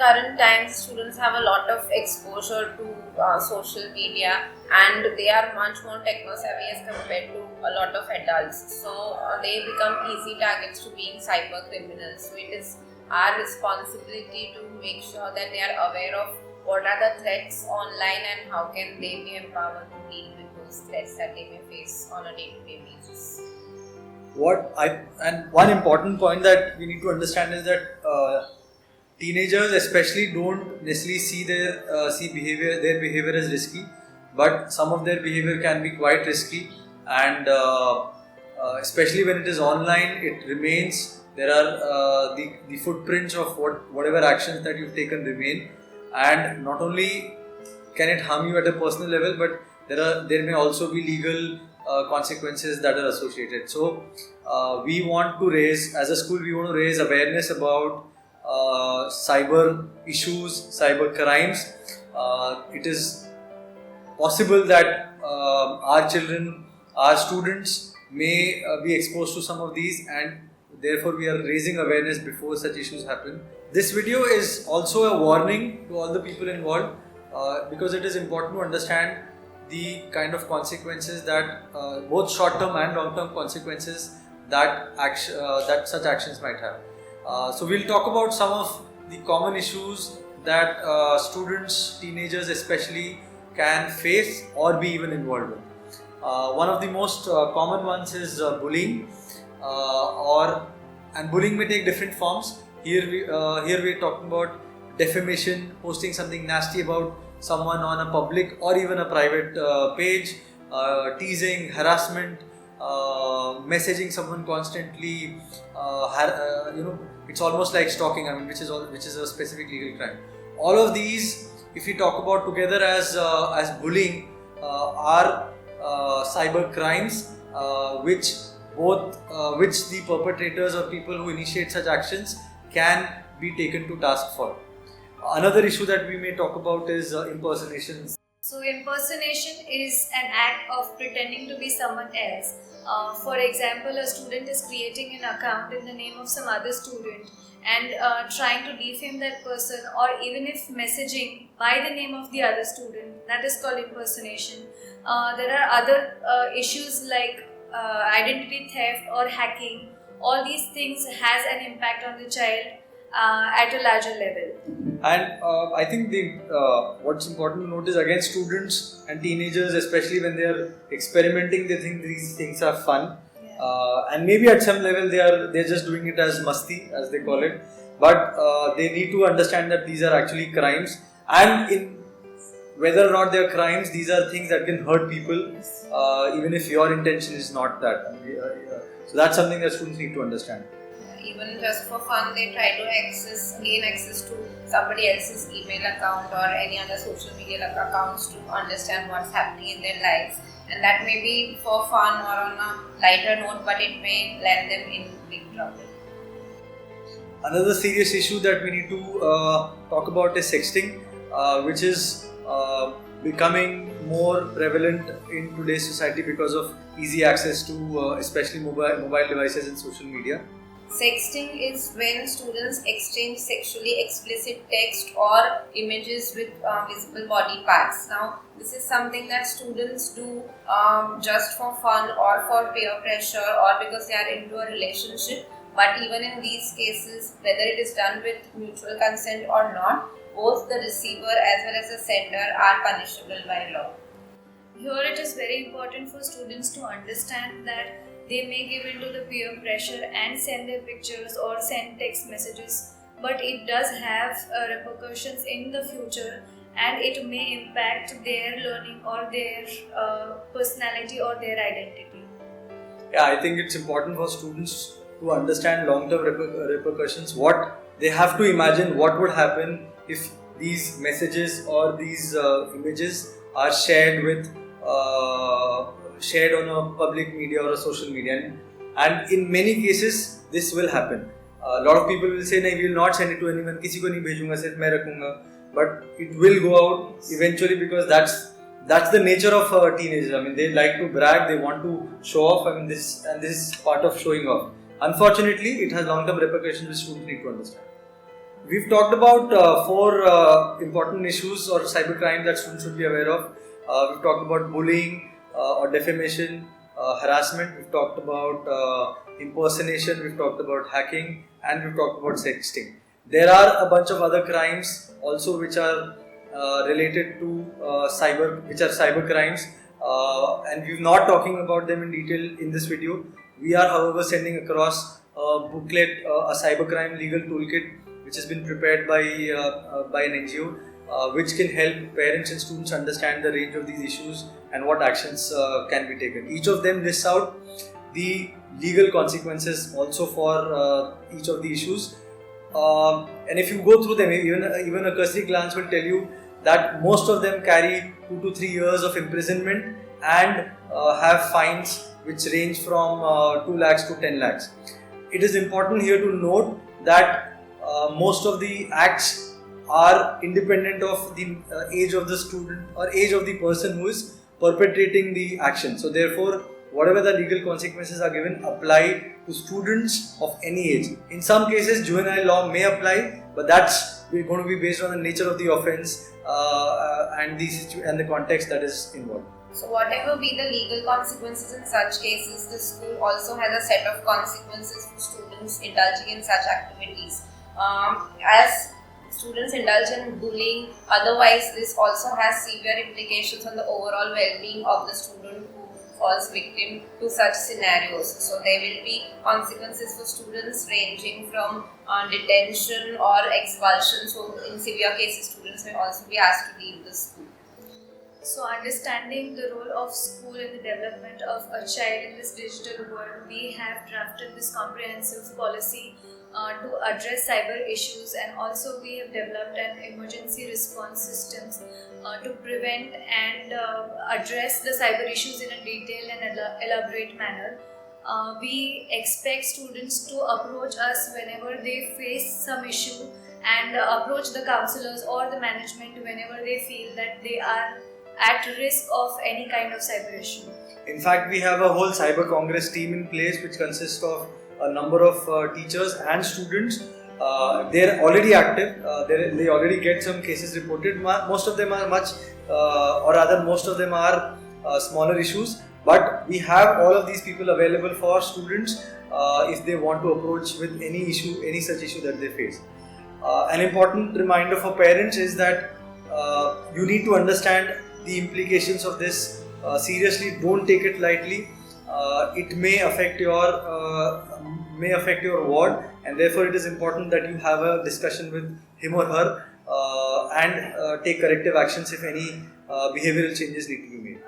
current times, students have a lot of exposure to social media, and they are much more techno-savvy as compared to a lot of adults. So they become easy targets to being cyber criminals. So it is our responsibility to make sure that they are aware of what are the threats online and how can they be empowered to deal with those threats that they may face on a day-to-day basis. One important point that we need to understand is that teenagers especially don't necessarily see their behavior as risky, but some of their behavior can be quite risky, and especially when it is online, it remains. There are the footprints of whatever actions that you've taken remain, and not only can it harm you at a personal level, but there may also be legal consequences that are associated. So as a school, we want to raise awareness about cyber issues, cyber crimes. It is possible that our children, our students may be exposed to some of these, and therefore we are raising awareness before such issues happen. This video is also a warning to all the people involved, because it is important to understand the kind of consequences that both short-term and long-term consequences that such actions might have. So we'll talk about some of the common issues that students, teenagers especially, can face or be even involved with. One of the most common ones is bullying, and bullying may take different forms. Here we're talking about defamation, posting something nasty about someone on a public or even a private page, teasing, harassment, messaging someone constantly. It's almost like stalking. Which is a specific legal crime. All of these, if we talk about together as bullying, are cyber crimes, which the perpetrators or people who initiate such actions can be taken to task for. Another issue that we may talk about is impersonation. So impersonation is an act of pretending to be someone else. For example, a student is creating an account in the name of some other student and trying to defame that person, or even if messaging by the name of the other student, that is called impersonation. There are other issues like identity theft or hacking. All these things has an impact on the child at a larger level. And I think what's important to note is, again, students and teenagers, especially when they are experimenting, they think these things are fun. Yeah. And maybe at some level they're just doing it as masti, as they call it. But they need to understand that these are actually crimes, and whether or not they're crimes, these are things that can hurt people, even if your intention is not that. So that's something that students need to understand. Even just for fun, they try to gain access to somebody else's email account or any other social media accounts to understand what's happening in their lives. And that may be for fun or on a lighter note, but it may land them in big trouble. Another serious issue that we need to talk about is sexting, which is becoming more prevalent in today's society because of easy access to especially mobile devices and social media. Sexting is when students exchange sexually explicit text or images with visible body parts. Now, this is something that students do just for fun or for peer pressure or because they are into a relationship. But even in these cases, whether it is done with mutual consent or not, both the receiver as well as the sender are punishable by law. Here it is very important for students to understand that they may give into the peer pressure and send their pictures or send text messages, but it does have repercussions in the future, and it may impact their learning or their personality or their identity. Yeah, I think it's important for students to understand long-term repercussions. What they have to imagine what would happen if these messages or these images are shared on a public media or a social media, and in many cases this will happen. A lot of people will say, "No, we will not send it to anyone. किसी को नहीं भेजूँगा, सिर्फ मैं रखूँगा." But it will go out eventually, because that's the nature of teenagers. I mean, they like to brag, they want to show off. I mean, this is part of showing off. Unfortunately, it has long-term repercussions which students need to understand. We've talked about four important issues or cybercrime that students should be aware of. We've talked about bullying or defamation, harassment. We've talked about impersonation. We've talked about hacking, and we've talked about sexting. There are a bunch of other crimes also which are related to which are cyber crimes, and we're not talking about them in detail in this video. We are, however, sending across a booklet, a cybercrime legal toolkit, which has been prepared by an NGO, which can help parents and students understand the range of these issues and what actions can be taken. Each of them lists out the legal consequences also for each of the issues. And if you go through them, even a cursory glance will tell you that most of them carry 2 to 3 years of imprisonment and have fines which range from 2 lakhs to 10 lakhs. It is important here to note that most of the acts are independent of the age of the student or age of the person who is perpetrating the action. So therefore, whatever the legal consequences are given apply to students of any age. In some cases, juvenile law may apply, but that's going to be based on the nature of the offence and the context that is involved. So whatever be the legal consequences in such cases, the school also has a set of consequences for students indulging in such activities. As students indulge in bullying, otherwise this also has severe implications on the overall well-being of the student who falls victim to such scenarios. So there will be consequences for students ranging from detention or expulsion. So in severe cases, students may also be asked to leave the school. So, understanding the role of school in the development of a child in this digital world, we have drafted this comprehensive policy to address cyber issues, and also we have developed an emergency response systems to prevent and address the cyber issues in a detailed and elaborate manner. We expect students to approach us whenever they face some issue, and approach the counselors or the management whenever they feel that they are at risk of any kind of cyber issue. In fact, we have a whole cyber congress team in place which consists of a number of teachers and students. They're already active. They already get some cases reported. Most of them are most of them are smaller issues. But we have all of these people available for students if they want to approach with any such issue that they face. An important reminder for parents is that you need to understand the implications of this seriously. Don't take it lightly. It may affect your ward, and therefore it is important that you have a discussion with him or her and take corrective actions if any behavioral changes need to be made.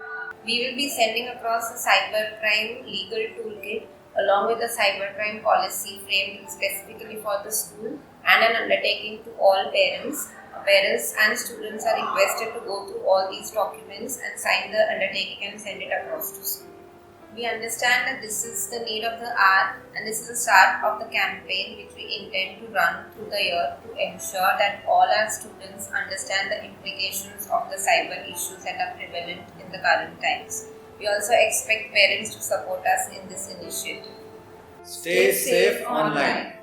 We will be sending across a cybercrime legal toolkit along with a cybercrime policy framed specifically for the school and an undertaking to all parents. Parents and students are requested to go through all these documents and sign the undertaking and send it across to school. We understand that this is the need of the hour, and this is the start of the campaign which we intend to run through the year to ensure that all our students understand the implications of the cyber issues that are prevalent in the current times. We also expect parents to support us in this initiative. Stay safe online.